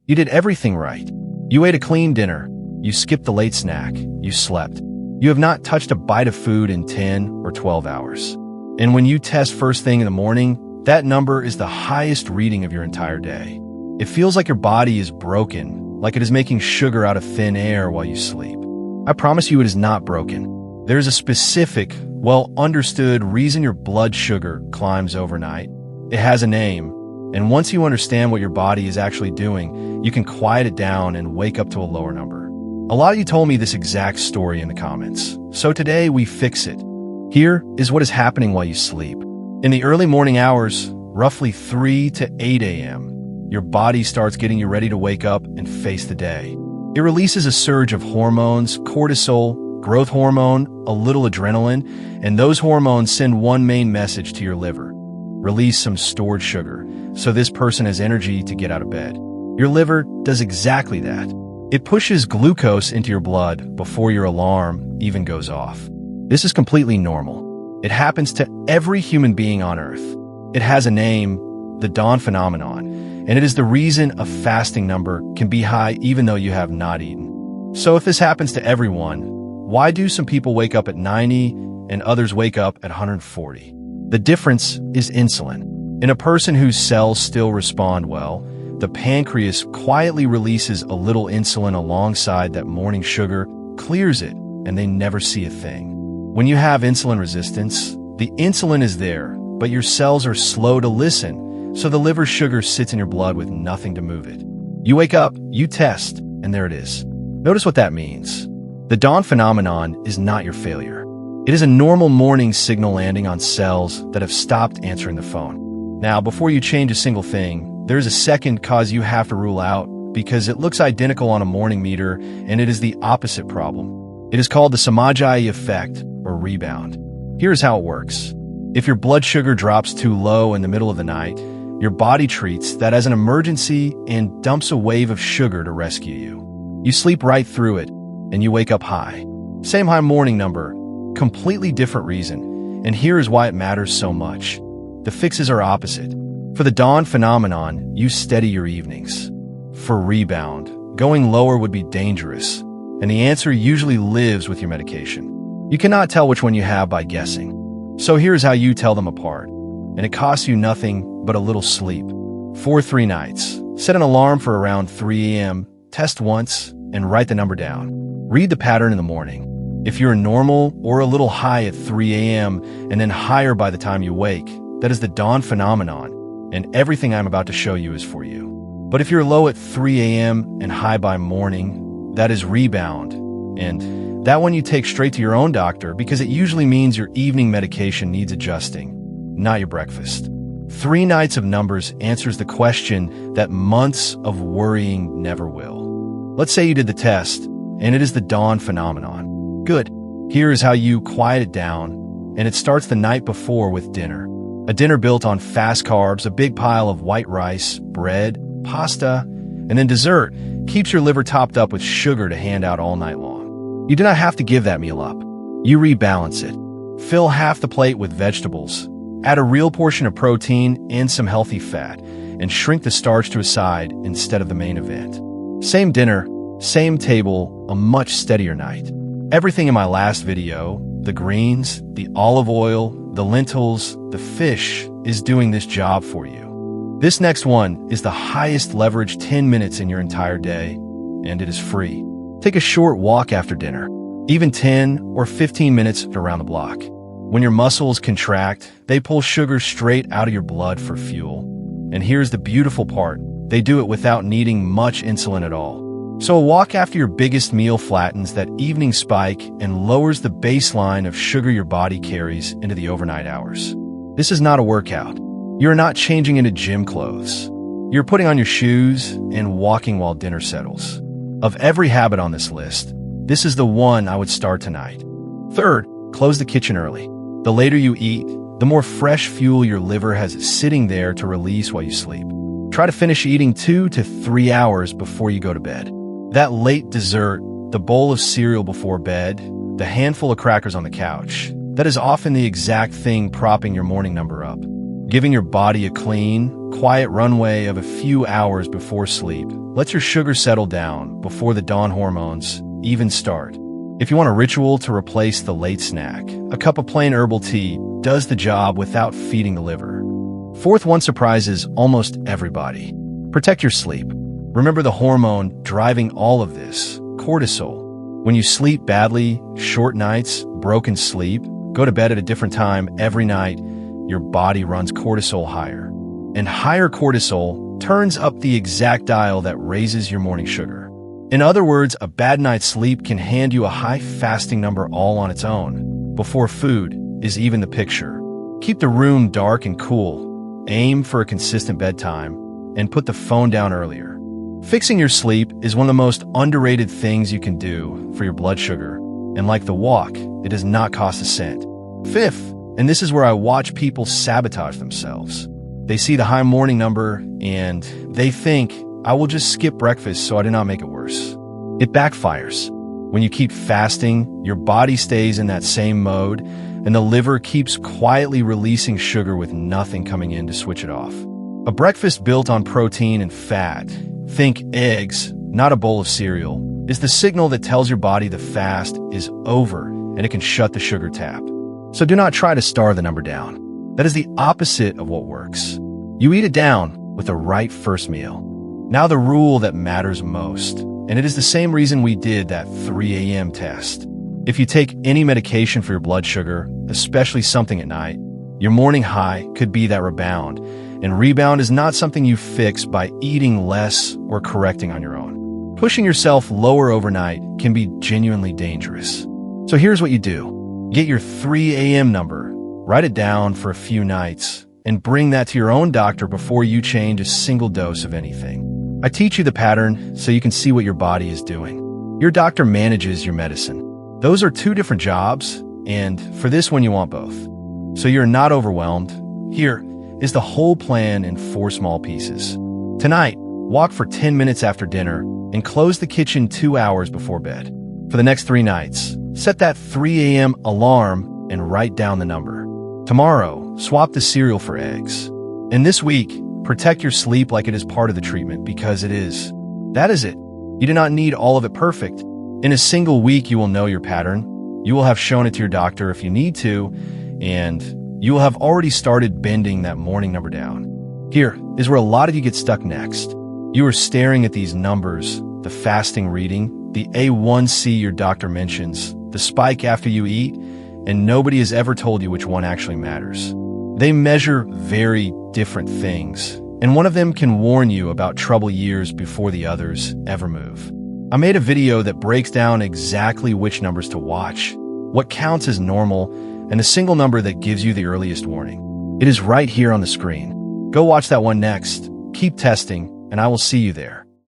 You did everything right. You ate a clean dinner. You skipped the late snack. You slept. You have not touched a bite of food in 10 or 12 hours. And when you test first thing in the morning, that number is the highest reading of your entire day. It feels like your body is broken, like it is making sugar out of thin air while you sleep. I promise you it is not broken. There is a specific, well-understood reason your blood sugar climbs overnight. It has a name, and once you understand what your body is actually doing, you can quiet it down and wake up to a lower number. A lot of you told me this exact story in the comments, so today we fix it. Here is what is happening while you sleep. In the early morning hours, roughly 3 to 8 a.m., your body starts getting you ready to wake up and face the day. It releases a surge of hormones, cortisol, growth hormone, a little adrenaline, and those hormones send one main message to your liver. Release some stored sugar, so this person has energy to get out of bed. Your liver does exactly that. It pushes glucose into your blood before your alarm even goes off. This is completely normal. It happens to every human being on Earth. It has a name, the dawn phenomenon, and it is the reason a fasting number can be high even though you have not eaten. So if this happens to everyone, why do some people wake up at 90 and others wake up at 140? The difference is insulin. In a person whose cells still respond well, the pancreas quietly releases a little insulin alongside that morning sugar, clears it, and they never see a thing. When you have insulin resistance, the insulin is there, but your cells are slow to listen, so the liver sugar sits in your blood with nothing to move it. You wake up, you test, and there it is. Notice what that means. The dawn phenomenon is not your failure. It is a normal morning signal landing on cells that have stopped answering the phone. Now, before you change a single thing, there's a second cause you have to rule out because it looks identical on a morning meter and it is the opposite problem. It is called the Somogyi effect or rebound. Here's how it works. If your blood sugar drops too low in the middle of the night, your body treats that as an emergency and dumps a wave of sugar to rescue you. You sleep right through it and you wake up high. Same high morning number, completely different reason. And here is why it matters so much. The fixes are opposite. For the dawn phenomenon, you steady your evenings. For rebound, going lower would be dangerous, and the answer usually lives with your medication. You cannot tell which one you have by guessing. So here's how you tell them apart. And it costs you nothing but a little sleep. For 3 nights, set an alarm for around 3 a.m., test once, and write the number down. Read the pattern in the morning. If you're normal or a little high at 3 a.m. and then higher by the time you wake, that is the dawn phenomenon, and everything I'm about to show you is for you. But if you're low at 3 a.m. and high by morning, that is rebound, and that one you take straight to your own doctor because it usually means your evening medication needs adjusting, not your breakfast. 3 nights of numbers answers the question that months of worrying never will. Let's say you did the test, and it is the dawn phenomenon. Good. Here is how you quiet it down, and it starts the night before with dinner. A dinner built on fast carbs, a big pile of white rice, bread, pasta, and then dessert keeps your liver topped up with sugar to hand out all night long. You do not have to give that meal up. You rebalance it. Fill half the plate with vegetables, add a real portion of protein and some healthy fat, and shrink the starch to a side instead of the main event. Same dinner, same table, a much steadier night. Everything in my last video, the greens, the olive oil, the lentils, the fish, is doing this job for you. This next one is the highest leverage 10 minutes in your entire day, and it is free. Take a short walk after dinner, even 10 or 15 minutes around the block. When your muscles contract, they pull sugar straight out of your blood for fuel. And here's the beautiful part. They do it without needing much insulin at all. So a walk after your biggest meal flattens that evening spike and lowers the baseline of sugar your body carries into the overnight hours. This is not a workout. You're not changing into gym clothes. You're putting on your shoes and walking while dinner settles. Of every habit on this list, this is the one I would start tonight. Third, close the kitchen early. The later you eat, the more fresh fuel your liver has sitting there to release while you sleep. Try to finish eating 2 to 3 hours before you go to bed. That late dessert, the bowl of cereal before bed, the handful of crackers on the couch, that is often the exact thing propping your morning number up. Giving your body a clean, quiet runway of a few hours before sleep, Let your sugar settle down before the dawn hormones even start. If you want a ritual to replace the late snack, a cup of plain herbal tea does the job without feeding the liver. Fourth one surprises almost everybody. Protect your sleep. Remember the hormone driving all of this, cortisol. When you sleep badly, short nights, broken sleep, go to bed at a different time every night, your body runs cortisol higher. And higher cortisol turns up the exact dial that raises your morning sugar. In other words, a bad night's sleep can hand you a high fasting number all on its own, before food is even the picture. Keep the room dark and cool, aim for a consistent bedtime, and put the phone down earlier. Fixing your sleep is one of the most underrated things you can do for your blood sugar, and like the walk, it does not cost a cent. Fifth, and this is where I watch people sabotage themselves. They see the high morning number and they think, I will just skip breakfast so I do not make it worse. It backfires. When you keep fasting, your body stays in that same mode, and the liver keeps quietly releasing sugar with nothing coming in to switch it off. A breakfast built on protein and fat, think eggs, not a bowl of cereal, is the signal that tells your body the fast is over and it can shut the sugar tap. So do not try to starve the number down. That is the opposite of what works. You eat it down with the right first meal. Now the rule that matters most, and it is the same reason we did that 3 a.m. test. If you take any medication for your blood sugar, especially something at night, your morning high could be that rebound. And rebound is not something you fix by eating less or correcting on your own. Pushing yourself lower overnight can be genuinely dangerous. So here's what you do. Get your 3 a.m. number, write it down for a few nights, and bring that to your own doctor before you change a single dose of anything. I teach you the pattern so you can see what your body is doing. Your doctor manages your medicine. Those are two different jobs, and for this one you want both. So you're not overwhelmed. Here is the whole plan in 4 small pieces. Tonight, walk for 10 minutes after dinner and close the kitchen 2 hours before bed. For the next 3 nights, set that 3 a.m. alarm and write down the number. Tomorrow, swap the cereal for eggs. And this week, protect your sleep like it is part of the treatment, because it is. That is it. You do not need all of it perfect. In a single week, you will know your pattern. You will have shown it to your doctor if you need to, and you will have already started bending that morning number down. Here is where a lot of you get stuck next. You are staring at these numbers, the fasting reading, the A1C your doctor mentions, the spike after you eat, and nobody has ever told you which one actually matters. They measure very different things, and one of them can warn you about trouble years before the others ever move. I made a video that breaks down exactly which numbers to watch, what counts as normal, and a single number that gives you the earliest warning. It is right here on the screen. Go watch that one next. Keep testing, and I will see you there.